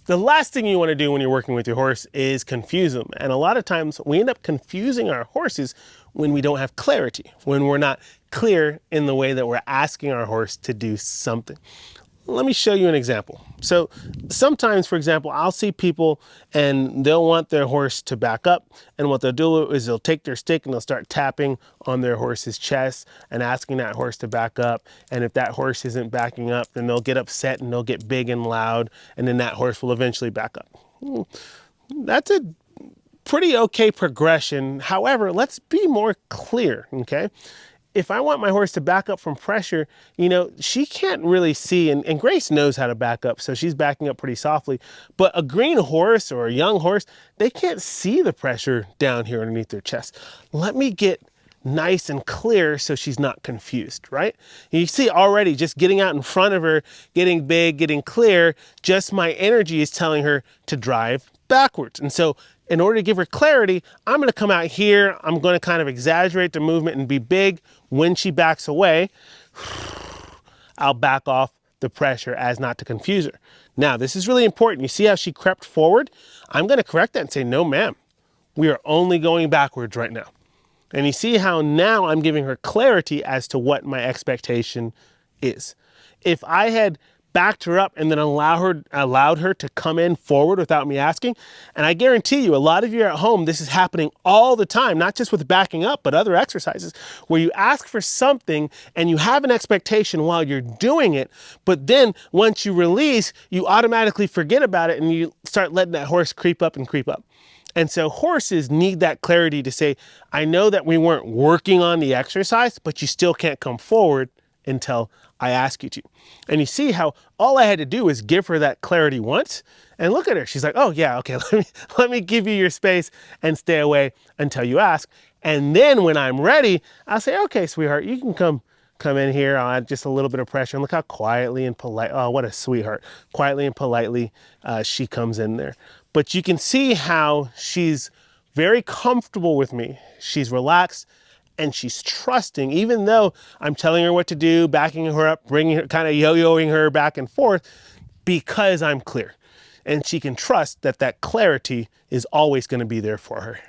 The last thing you want to do when you're working with your horse is confuse them. And a lot of times we end up confusing our horses when we don't have clarity, when we're not clear in the way that we're asking our horse to do something. Let me show you an example. So sometimes, for example, I'll see people and they'll want their horse to back up. And what they'll do is they'll take their stick and they'll start tapping on their horse's chest and asking that horse to back up. And if that horse isn't backing up, then they'll get upset and they'll get big and loud. And then that horse will eventually back up. That's a pretty okay progression. However, let's be more clear, okay? If I want my horse to back up from pressure, she can't really see, and Grace knows how to back up, so she's backing up pretty softly. But a green horse or a young horse, they can't see the pressure down here underneath their chest. Let me get nice and clear so she's not confused, right? You see already just getting out in front of her, getting big, getting clear, just my energy is telling her to drive backwards. And so in order to give her clarity, I'm going to come out here. I'm going to kind of exaggerate the movement and be big. When she backs away, I'll back off the pressure as not to confuse her. Now, this is really important. You see how she crept forward? I'm going to correct that and say, no, ma'am, we are only going backwards right now. And you see how now I'm giving her clarity as to what my expectation is. If I had backed her up and then allowed her to come in forward without me asking, and I guarantee you, a lot of you at home, this is happening all the time, not just with backing up, but other exercises, where you ask for something and you have an expectation while you're doing it, but then once you release, you automatically forget about it and you start letting that horse creep up and creep up. And so horses need that clarity to say, I know that we weren't working on the exercise, but you still can't come forward until I ask you to. And you see how all I had to do is give her that clarity once, and look at her. She's like, oh yeah, okay, let me give you your space and stay away until you ask. And then when I'm ready, I'll say, okay, sweetheart, you can come in here. I'll add just a little bit of pressure. And look how quietly and polite, oh, what a sweetheart. Quietly and politely, she comes in there. But you can see how she's very comfortable with me. She's relaxed and she's trusting, even though I'm telling her what to do, backing her up, bringing her, kind of yo-yoing her back and forth, because I'm clear. And she can trust that that clarity is always going to be there for her.